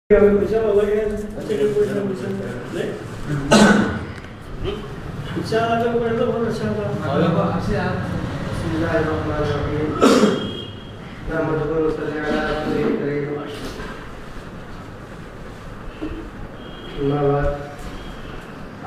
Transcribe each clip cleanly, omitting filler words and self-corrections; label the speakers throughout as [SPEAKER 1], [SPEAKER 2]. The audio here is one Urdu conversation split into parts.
[SPEAKER 1] Insya Allah kan, cakap boleh bisa, ne? Insya Allah kan boleh tu, boleh insya Allah.
[SPEAKER 2] Kalau kau hasil,
[SPEAKER 3] Bismillahirrahmanirrahim. Nahmaduhu wa nusalli ala rasulihil karim.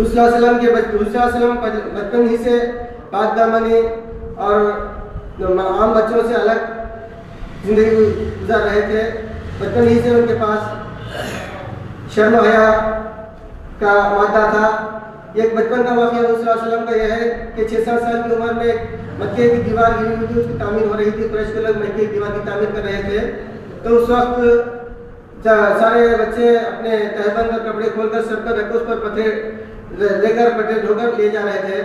[SPEAKER 3] حضور صلی اللہ علیہ وسلم بچپن ہی سے پاک دامنی اور عام بچوں سے الگ زندگی گزار رہے تھے. بچپن ہی سے ان کے پاس شرم و حیا کا مادہ تھا. ایک بچپن کا واقعہ حضور صلی اللہ علیہ وسلم کا یہ ہے کہ 6-7 سال کی عمر میں مکے کی دیوار گری ہوئی تھی, اس کی تعمیر ہو رہی تھی. قریش کے لوگ مکے کی دیوار کی تعمیر کر رہے تھے. تو اس وقت سارے بچے اپنے تہبند اور کپڑے کھول کر سر پر رکھ اس پر پتھر لے کر پتھر ڈھو کر لے جا رہے تھے.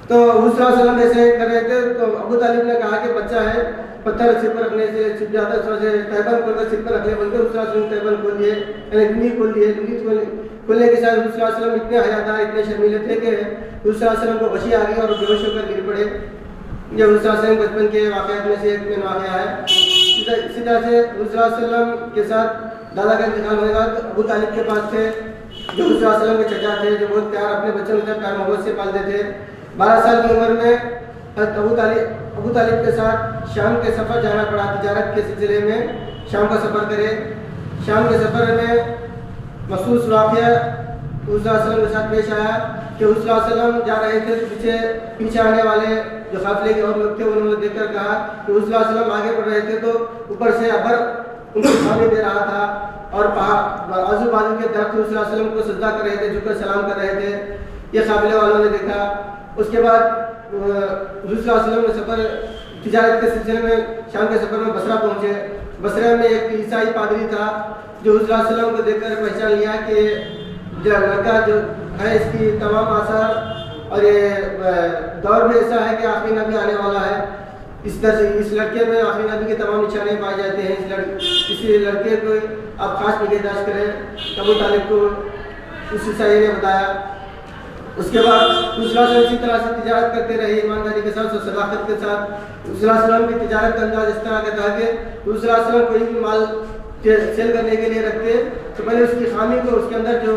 [SPEAKER 3] تو حضور صلی اللہ علیہ وسلم ایسے کر رہے تھے تو ابو طالب نے کہا کہ بچہ ہے, پتھر سر پر رکھنے سے چھپ جاتا ہے, اس وجہ سے تہبند کھول کر سر پر رکھ لے بولتے. حضور صلی اللہ علیہ وسلم تہبند کھول دیے, یعنی لنگی کھول دیے. لنگی کھولنے کے ساتھ حضور صلی اللہ علیہ وسلم اتنے حیادار اتنے شرمیلے تھے کہ حضور صلی اللہ علیہ وسلم کو غشی آ گئی اور بے ہوش ہو کر گر پڑے. یہ حضور صلی اللہ علیہ وسلم بچپن کے واقعات میں سے ایک میں واقعہ ہے. اسی طرح سے حضور صلی اللہ علیہ وسلم کے ساتھ دادا کا انتقال ہونے کے بعد ابو طالب کے پاس تھے جو حضور صلی اللہ علیہ وسلم کے چچا تھے, جو بہت پیار اپنے بچوں کے ساتھ پیار محبت سے پالتے تھے. 12 سال کی عمر میں حضرت ابو طالب کے ساتھ شام کے سفر جانا پڑا. تجارت کے سلسلے میں شام کا سفر کرے. شام کے سفر میں مخصوص واقعہ حضور صلی اللہ علیہ وسلم کے ساتھ پیش آیا کہ حضور صلی اللہ علیہ وسلم جا رہے تھے تو پیچھے آنے والے جو قافلے کے اور لوگ تھے انہوں نے دیکھ کر کہا کہ حضور صلی اللہ علیہ وسلم آگے بڑھ رہے تھے تو اوپر سے ابر ان کو سامنے دے رہا تھا اور آزو بازو کے درخت حضور صلی اللہ علیہ وسلم کو سجدہ کر رہے تھے, جھک کر سلام کر رہے تھے. یہ قافلے والوں نے دیکھا. اس کے بعد حضور صلی اللہ علیہ وسلم نے سفر تجارت کے سلسلے میں شام کے سفر میں بصرہ پہنچے. بصرہ میں ایک عیسائی پادری تھا جو حضور صلی اللہ علیہ وسلم کو دیکھ کر پہچان لیا کہ جو لڑکا جو ہے اس کی تمام آثار اور یہ دور میں ایسا ہے کہ آخری نبی آنے والا ہے. اس طرح سے اس لڑکے میں آخری نبی کے تمام نشانے پائے جاتے ہیں. اس لڑکے کو آپ خاص نگہداشت کریں. ابو طالب کو اس عیسائی نے بتایا. اس کے بعد دوسرا سے اسی طرح سے تجارت کرتے رہے ایمانداری کے ساتھ اور صداقت کے ساتھ. دوسرا وسلم کی تجارت کا انداز اس طرح کا تھا کہ دوسرا وسلم کوئی بھی مال سیل کرنے کے لیے رکھتے تو پہلے اس کی خامی کو, اس کے اندر جو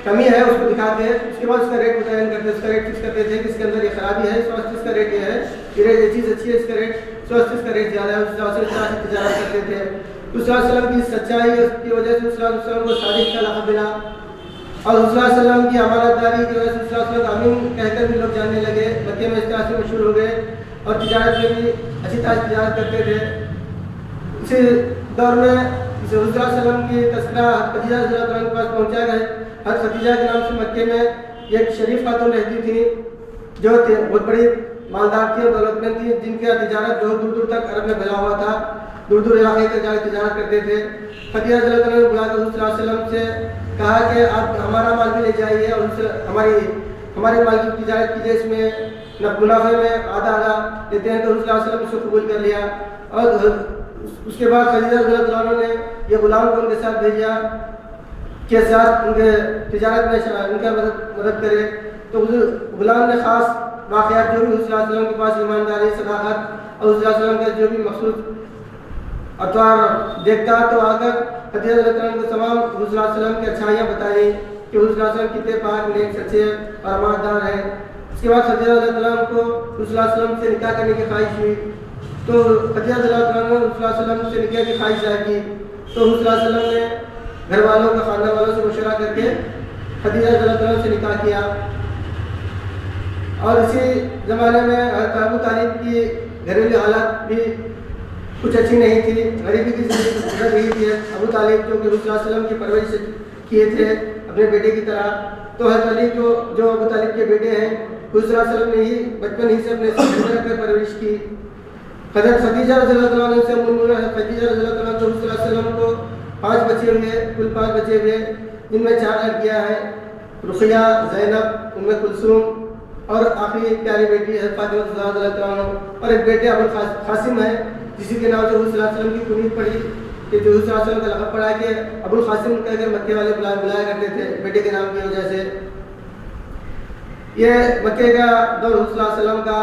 [SPEAKER 3] کمی ہے اس کو دکھاتے ہیں, اس کے بعد اس کا ریٹ متعین کرتے, اس کا ریٹ فکس کرتے تھے کہ اس کے اندر یہ خرابی ہے, اس کا ریٹ یہ ہے, یہ چیز اچھی ہے, اس کا ریٹ اس کا ریٹ زیادہ ہے. اس طرح سے تجارت کرتے تھے. دوسرا وسلم کی سچائی کی وجہ سے دوسرا وسلم کو صادق کا لقب ملا اور حضور صلی اللہ علیہ وسلم کی امانت داری کی وجہ سے حضور صلی اللہ علیہ وسلم امین کہہ کر بھی لوگ جاننے لگے. مکے میں اس طرح سے مشہور ہو گئے اور تجارت میں بھی اچھی طرح سے تجارت کرتے تھے. اسی دور میں حضور صلی اللہ علیہ وسلم کی تذکرہ خدیجہ رضی اللہ عنہ کے پاس پہنچا گیا. حضرت خدیجہ کے نام سے مکے میں ایک شریف خاتون رہتی تھی جو بہت بڑی مالدار تھی اور دولت مند تھی, جن کا تجارت بہت دور دور تک عرب میں پھیلا ہوا تھا. دور دور علاقے کے جا کے تجارت کرتے تھے. خدیجہ رضی اللہ عنہ نے بلا کر حضور صلی اللہ علیہ وسلم سے کہا کہ آپ ہمارا مال بھی لے جائیے اور ان سے ہمارے مال کی تجارت کیجیے, اس میں منافع میں آدھا لیتے ہیں. تو حضور صلی اللہ علیہ وسلم اس کو قبول کر لیا اور اس کے بعد خدیجہ رضی اللہ عنہ نے یہ غلام کو ان کے ساتھ بھیجا کہ ساتھ ان کے تجارت میں ان کا مدد کرے. تو غلام نے خاص واقعات جو بھی حضور صلی اللہ علیہ وسلم کے پاس ایمانداری, صداقت اور حضور صلی اللہ علیہ وسلم کا جو بھی مخصوص اطوار دیکھتا تو آ کر خدیجہ رضی اللہ عنہ کو تمام حضور صلی اللہ علیہ وسلم کی اچھائیاں بتائیں کہ حضور صلی اللہ علیہ وسلم کتنے پاک نیک سچے اور امانتدار ہیں. اس کے بعد خدیجہ رضی اللہ عنہ کو حضور صلی اللہ علیہ وسلم سے نکاح کرنے کی خواہش ہوئی. تو خدیجہ رضی اللہ عنہ نے حضور صلی اللہ علیہ وسلم سے نکاح کی خواہش ظاہر کی. تو حضور صلی اللہ علیہ وسلم نے گھر والوں کا خاندان والوں سے مشورہ کر کے خدیجہ رضی اللہ عنہ سے نکاح کیا. اور اسی زمانے میں حضرت ابو طالب کی گھریلو حالات بھی کچھ اچھی نہیں تھی, غریبی کی زندگی گزر رہی تھی. ابو طالب جو کہ حضور صلی اللہ علیہ وسلم کی پرورش کیے تھے اپنے بیٹے کی طرح, تو حضرت علی جو ابو طالب کے بیٹے ہیں حضور صلی اللہ علیہ وسلم نے ہی بچپن ہی سے اپنے ساتھ رکھ کر پرورش کی. حضرت خدیجہ رضی اللہ عنہ سے خدیجہ رضی اللہ عنہ حضور صلی اللہ علیہ وسلم کو 5 بچے ہوئے, کل 5 بچے ہوئے, جن میں 4 لڑکیاں ہیں, رقیہ, زینب, ام کلثوم اور آخری پیاری بیٹی حضرت فاطمہ رضی اللہ عنہ, اور ایک بیٹے ابو القاسم ہے جسی کے نام سے حضور صلی اللہ علیہ وسلم کی کنیت پڑی کہ جو حضور صلی اللہ علیہ وسلم کا لقب پڑا کہ ابو القاسم کہہ کر مکے والے بلایا کرتے تھے بیٹے کے نام کی وجہ سے. یہ مکے کا دور حضور صلی اللہ علیہ وسلم کا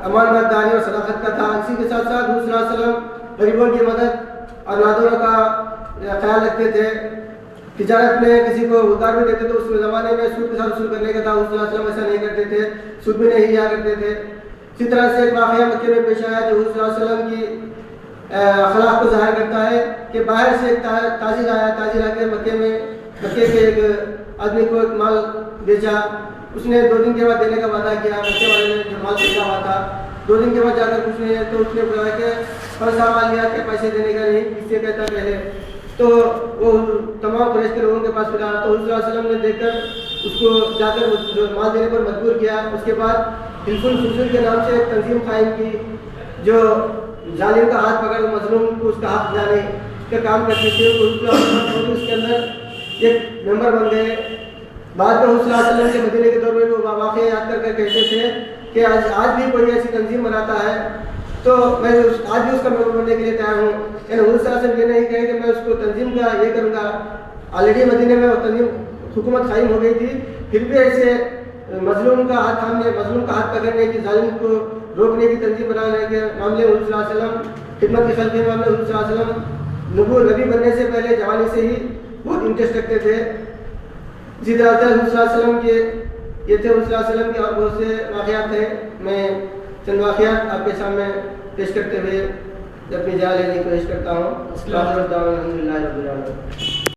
[SPEAKER 3] امانت داری اور صداقت کا تھا. اسی کے ساتھ ساتھ حضور صلی اللہ علیہ وسلم غریبوں کی مدد اور نادروں کا خیال رکھتے تھے. تجارت میں کسی کو ادھار بھی دیتے تو اس زمانے میں سود کے ساتھ وصول کرنے کا تھا. حضور صلی اللہ علیہ وسلم ایسا نہیں کرتے تھے, سود بھی نہیں لیا کرتے تھے. اسی طرح سے ایک واقعہ مکے میں پیش آیا جو حضور صلی اللہ علیہ وسلم کی اخلاق کو ظاہر کرتا ہے کہ باہر سے ایک تاجر آیا. تاجر آ کے مکے کے ایک آدمی کو ایک مال بیچا، اس نے 2 دن کے بعد دینے کا وعدہ کیا، بچے والے نے جو مال خریدا ہوا تھا 2 دن کے بعد جا کر اس نے بولا کہ پیسہ مال لیا کہ پیسے دینے کا نہیں، اس سے کہتا پہلے، تو وہ تمام قریش کے لوگوں کے پاس پھرا تو حضور صلی اللہ علیہ وسلم نے دیکھ کر اس کو جا کر مال دینے پر مجبور کیا۔ اس کے بعد حلف الفصول کے نام سے ایک تنظیم قائم کی جو ظالم کا ہاتھ پکڑ مظلوم کو اس کا حق دلانے کا کام کرتے تھے۔ حضور صلی اللہ علیہ وسلم اس کے اندر ایک ممبر بن گئے۔ بعد میں حضور صلی اللہ علیہ وسلم کے مدینے کے دور میں وہ واقعہ یاد کر کہتے تھے کہ آج بھی کوئی ایسی تنظیم بناتا ہے تو میں آج بھی اس کا ممبر بننے کے لیے تیار ہوں۔ یعنی حضور صلی اللہ علیہ وسلم یہ نہیں کہے کہ میں اس کو تنظیم کا یہ کروں گا، آلریڈی مدینے میں وہ تنظیم حکومت قائم ہو گئی تھی، پھر بھی ایسے مظلوم کا ہاتھ تھامنے، مظلوم کا ہاتھ پکڑنے کی، ظالم کو روکنے کی تنظیم بنانے کے معاملے میں حضور صلی اللہ علیہ وسلم خدمت کی خلق کے معاملے حضور صلی اللہ علیہ وسلم نبی بننے سے پہلے جوانی سے ہی بہت انٹرسٹ رکھتے تھے۔ اسی طرح حضور صلی اللہ علیہ وسلم کے یہ تھے حضور صلی اللہ علیہ وسلم کے اور بہت سے واقعات ہیں، میں چند واقعات آپ کے سامنے پیش کرتے ہوئے اپنی جا لینے کی کوشش کرتا ہوں۔ الحمد للہ رب العالمین۔